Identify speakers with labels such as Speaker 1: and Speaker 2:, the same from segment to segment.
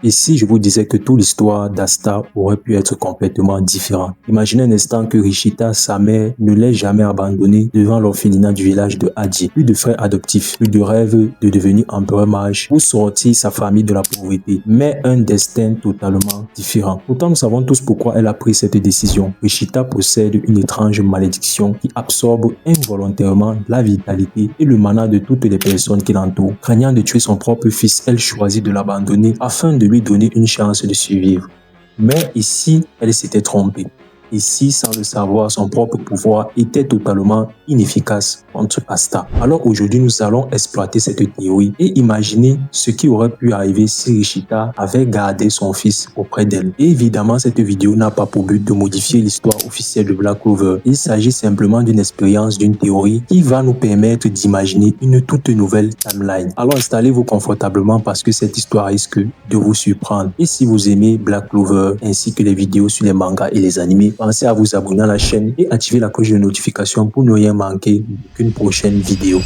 Speaker 1: Et si je vous disais que toute l'histoire d'Asta aurait pu être complètement différente? Imaginez un instant que Rishita, sa mère, ne l'ait jamais abandonnée devant l'orphelinat du village de Hadi. Plus de frères adoptifs, plus de rêve de devenir empereur mage pour sortir sa famille de la pauvreté, mais un destin totalement différent. Pourtant, nous savons tous pourquoi elle a pris cette décision. Rishita possède une étrange malédiction qui absorbe involontairement la vitalité et le mana de toutes les personnes qui l'entourent. Craignant de tuer son propre fils, elle choisit de l'abandonner afin de lui donner une chance de survivre. Mais ici, elle s'était trompée. Ici, sans le savoir, son propre pouvoir était totalement inefficace contre Asta. Alors aujourd'hui, nous allons exploiter cette théorie et imaginer ce qui aurait pu arriver si Rishita avait gardé son fils auprès d'elle. Et évidemment, cette vidéo n'a pas pour but de modifier l'histoire officielle de Black Clover. Il s'agit simplement d'une expérience, d'une théorie qui va nous permettre d'imaginer une toute nouvelle timeline. Alors installez-vous confortablement parce que cette histoire risque de vous surprendre. Et si vous aimez Black Clover ainsi que les vidéos sur les mangas et les animés, pensez à vous abonner à la chaîne et activer la cloche de notification pour ne rien manquer d'aucune prochaine vidéo.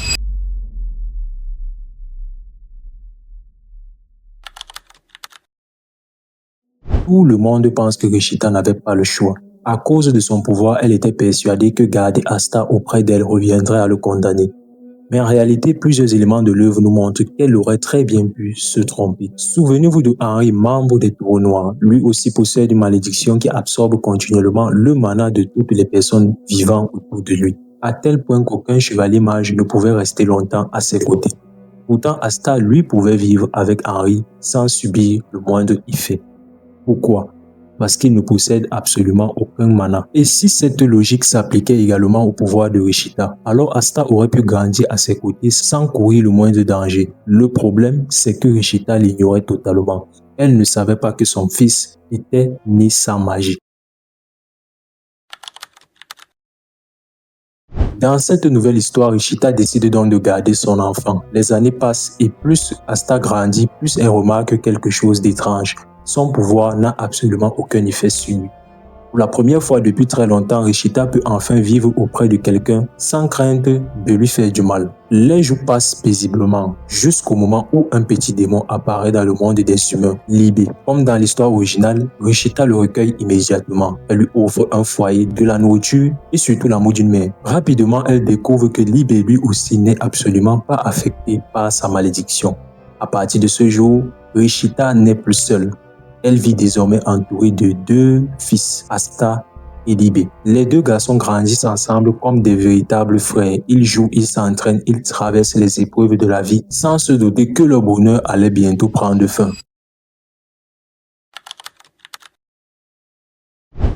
Speaker 1: Tout le monde pense que Rishita n'avait pas le choix. À cause de son pouvoir, elle était persuadée que garder Asta auprès d'elle reviendrait à le condamner. Mais en réalité, plusieurs éléments de l'œuvre nous montrent qu'elle aurait très bien pu se tromper. Souvenez-vous de Henry, membre des Taureaux Noirs. Lui aussi possède une malédiction qui absorbe continuellement le mana de toutes les personnes vivant autour de lui, à tel point qu'aucun chevalier mage ne pouvait rester longtemps à ses côtés. Pourtant, Asta, lui, pouvait vivre avec Henry sans subir le moindre effet. Pourquoi? Parce qu'il ne possède absolument aucun mana. Et si cette logique s'appliquait également au pouvoir de Rishita, alors Asta aurait pu grandir à ses côtés sans courir le moindre danger. Le problème, c'est que Rishita l'ignorait totalement. Elle ne savait pas que son fils était né sans magie. Dans cette nouvelle histoire, Rishita décide donc de garder son enfant. Les années passent et plus Asta grandit, plus elle remarque quelque chose d'étrange. Son pouvoir n'a absolument aucun effet sur lui. Pour la première fois depuis très longtemps, Rishita peut enfin vivre auprès de quelqu'un sans crainte de lui faire du mal. Les jours passent paisiblement jusqu'au moment où un petit démon apparaît dans le monde des humains, Libé. Comme dans l'histoire originale, Rishita le recueille immédiatement. Elle lui offre un foyer, de la nourriture et surtout l'amour d'une mère. Rapidement, elle découvre que Libé lui aussi n'est absolument pas affecté par sa malédiction. À partir de ce jour, Rishita n'est plus seule. Elle vit désormais entourée de deux fils, Asta et Libé. Les deux garçons grandissent ensemble comme des véritables frères. Ils jouent, ils s'entraînent, ils traversent les épreuves de la vie sans se douter que leur bonheur allait bientôt prendre fin.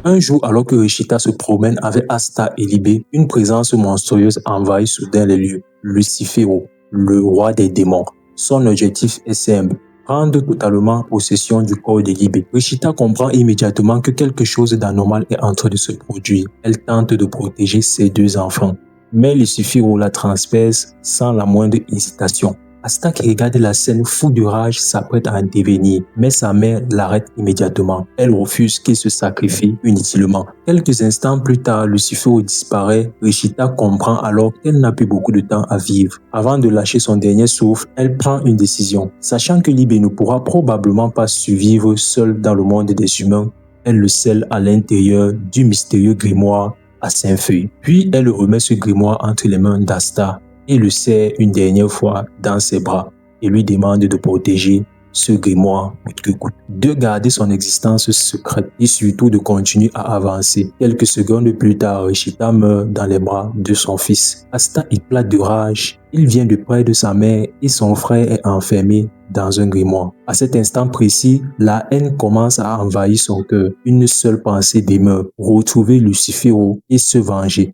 Speaker 1: Un jour, alors que Rishita se promène avec Asta et Libé, une présence monstrueuse envahit soudain les lieux. Lucifero, le roi des démons. Son objectif est simple: prendre totalement possession du corps de Libé. Rishita comprend immédiatement que quelque chose d'anormal est en train de se produire. Elle tente de protéger ses deux enfants, mais Lucifero la transperce sans la moindre hésitation. Asta, qui regarde la scène fou de rage, s'apprête à intervenir, mais sa mère l'arrête immédiatement. Elle refuse qu'il se sacrifie inutilement. Quelques instants plus tard, Lucifero disparaît. Rishita comprend alors qu'elle n'a plus beaucoup de temps à vivre. Avant de lâcher son dernier souffle, elle prend une décision. Sachant que Libé ne pourra probablement pas survivre seule dans le monde des humains, elle le scelle à l'intérieur du mystérieux grimoire à 5 feuilles. Puis elle remet ce grimoire entre les mains d'Asta et le serre une dernière fois dans ses bras et lui demande de protéger ce grimoire coûte que coûte, de garder son existence secrète et surtout de continuer à avancer. Quelques secondes plus tard, Rishita meurt dans les bras de son fils. Asta éclate de rage. Il vient de près de sa mère et son frère est enfermé dans un grimoire. À cet instant précis, la haine commence à envahir son cœur. Une seule pensée demeure: retrouver Lucifero et se venger.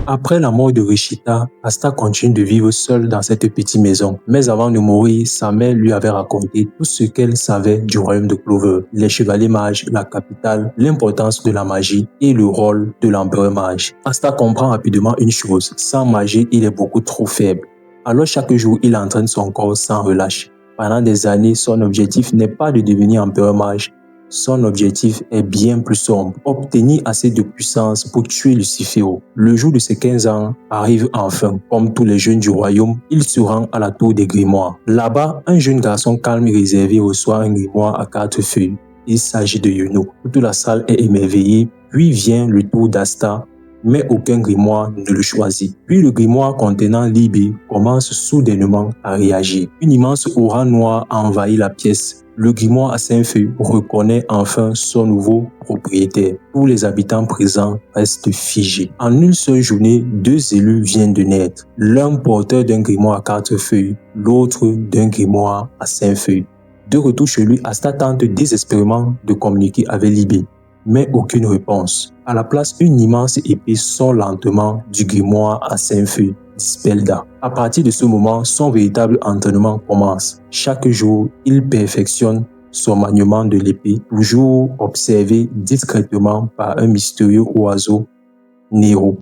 Speaker 1: Après la mort de Rishita, Asta continue de vivre seule dans cette petite maison. Mais avant de mourir, sa mère lui avait raconté tout ce qu'elle savait du royaume de Clover, les chevaliers mages, la capitale, l'importance de la magie et le rôle de l'empereur mage. Asta comprend rapidement une chose: sans magie, il est beaucoup trop faible. Alors chaque jour, il entraîne son corps sans relâche. Pendant des années, son objectif n'est pas de devenir empereur mage. son objectif est bien plus sombre, obtenir assez de puissance pour tuer Lucifero. Le jour de ses 15 ans arrive enfin. Comme tous les jeunes du royaume, il se rend à la tour des grimoires. Là-bas, un jeune garçon calme et réservé reçoit un grimoire à 4 feuilles. Il s'agit de Yuno. Toute la salle est émerveillée, puis vient le tour d'Asta, mais aucun grimoire ne le choisit. Puis le grimoire contenant Libé commence soudainement à réagir. Une immense aura noire envahit la pièce. Le grimoire à 5 feuilles reconnaît enfin son nouveau propriétaire. Tous les habitants présents restent figés. En une seule journée, 2 élus viennent de naître. L'un porteur d'un grimoire à 4 feuilles, l'autre d'un grimoire à 5 feuilles. De retour chez lui, Asta tente désespérément de communiquer avec Libé, mais aucune réponse. À la place, une immense épée sort lentement du grimoire à 5 feuilles d'Ispelda. À partir de ce moment, son véritable entraînement commence. Chaque jour, il perfectionne son maniement de l'épée, toujours observé discrètement par un mystérieux oiseau, Nero.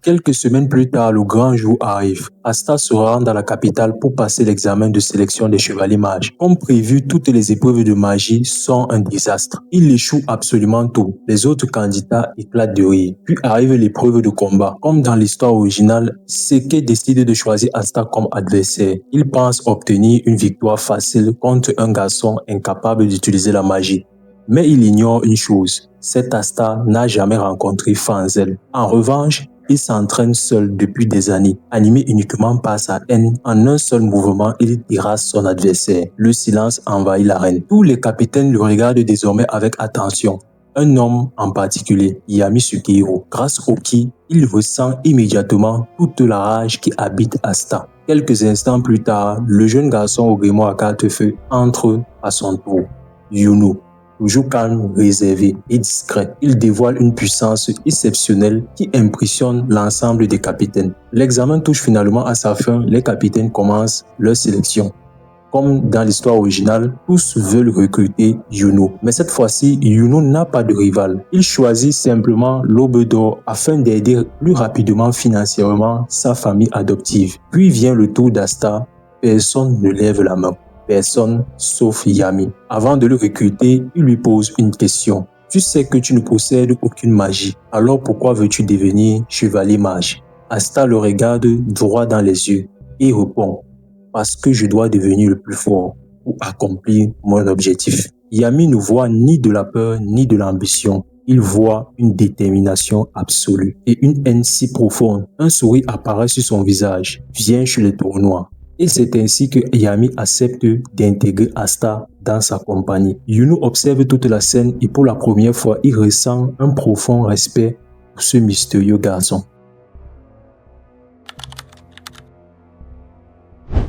Speaker 1: Quelques semaines plus tard, le grand jour arrive. Asta se rend dans la capitale pour passer l'examen de sélection des chevaliers mages. Comme prévu, toutes les épreuves de magie sont un désastre. Il échoue absolument tout. Les autres candidats éclatent de rire. Puis arrive l'épreuve de combat. Comme dans l'histoire originale, Seke décide de choisir Asta comme adversaire. Il pense obtenir une victoire facile contre un garçon incapable d'utiliser la magie. Mais il ignore une chose, cet Asta n'a jamais rencontré Fanzel. En revanche, il s'entraîne seul depuis des années, animé uniquement par sa haine. En un seul mouvement, il terrasse son adversaire. Le silence envahit l'arène. Tous les capitaines le regardent désormais avec attention. Un homme en particulier, Yami Sukehiro, grâce au qui il ressent immédiatement toute la rage qui habite Asta. Quelques instants plus tard, le jeune garçon au grimoire à 4 feux entre à son tour. Yuno, toujours calme, réservé et discret, il dévoile une puissance exceptionnelle qui impressionne l'ensemble des capitaines. L'examen touche finalement à sa fin, les capitaines commencent leur sélection. Comme dans l'histoire originale, tous veulent recruter Yuno. Mais cette fois-ci, Yuno n'a pas de rival. Il choisit simplement l'Aube d'Or afin d'aider plus rapidement financièrement sa famille adoptive. Puis vient le tour d'Asta. Personne ne lève la main. Personne sauf Yami. Avant de le recruter, il lui pose une question. Tu sais que tu ne possèdes aucune magie. Alors pourquoi veux-tu devenir chevalier mage? Asta le regarde droit dans les yeux et répond. Parce que je dois devenir le plus fort pour accomplir mon objectif. Yami ne voit ni de la peur ni de l'ambition. Il voit une détermination absolue et une haine si profonde. Un sourire apparaît sur son visage. Viens chez les tournois. Et c'est ainsi que Yami accepte d'intégrer Asta dans sa compagnie. Yuno observe toute la scène et pour la première fois, il ressent un profond respect pour ce mystérieux garçon.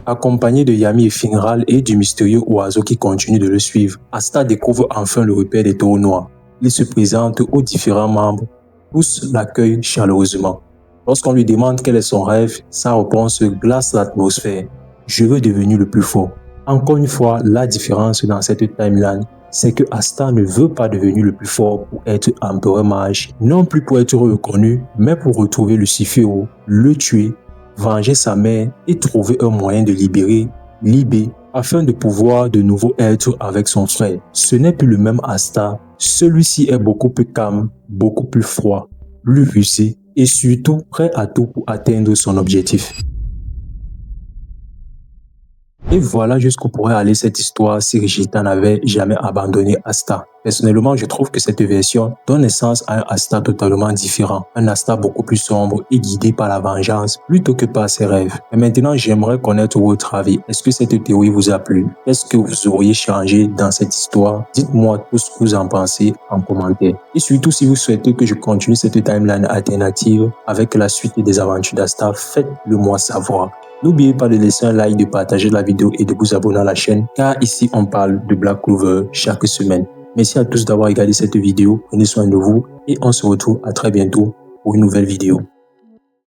Speaker 1: Accompagné de Yami et Finral et du mystérieux oiseau qui continue de le suivre, Asta découvre enfin le repère des taureaux noirs. Il se présente aux différents membres, tous l'accueillent chaleureusement. Lorsqu'on lui demande quel est son rêve, sa réponse glace l'atmosphère. Je veux devenir le plus fort. Encore une fois, la différence dans cette timeline, c'est que Asta ne veut pas devenir le plus fort pour être empereur mage, non plus pour être reconnu, mais pour retrouver Lucifero, le tuer, venger sa mère et trouver un moyen de libérer Libé afin de pouvoir de nouveau être avec son frère. Ce n'est plus le même Asta, celui-ci est beaucoup plus calme, beaucoup plus froid, plus rusé et surtout prêt à tout pour atteindre son objectif. Et voilà jusqu'où pourrait aller cette histoire si Vegeta n'avait jamais abandonné Asta. Personnellement, je trouve que cette version donne naissance à un Asta totalement différent. Un Asta beaucoup plus sombre et guidé par la vengeance plutôt que par ses rêves. Et maintenant, j'aimerais connaître votre avis. Est-ce que cette théorie vous a plu? Qu'est-ce que vous auriez changé dans cette histoire? Dites-moi tout ce que vous en pensez en commentaire. Et surtout, si vous souhaitez que je continue cette timeline alternative avec la suite des aventures d'Asta, faites-le moi savoir. N'oubliez pas de laisser un like, de partager la vidéo et de vous abonner à la chaîne car ici on parle de Black Clover chaque semaine. Merci à tous d'avoir regardé cette vidéo, prenez soin de vous et on se retrouve à très bientôt pour une nouvelle vidéo.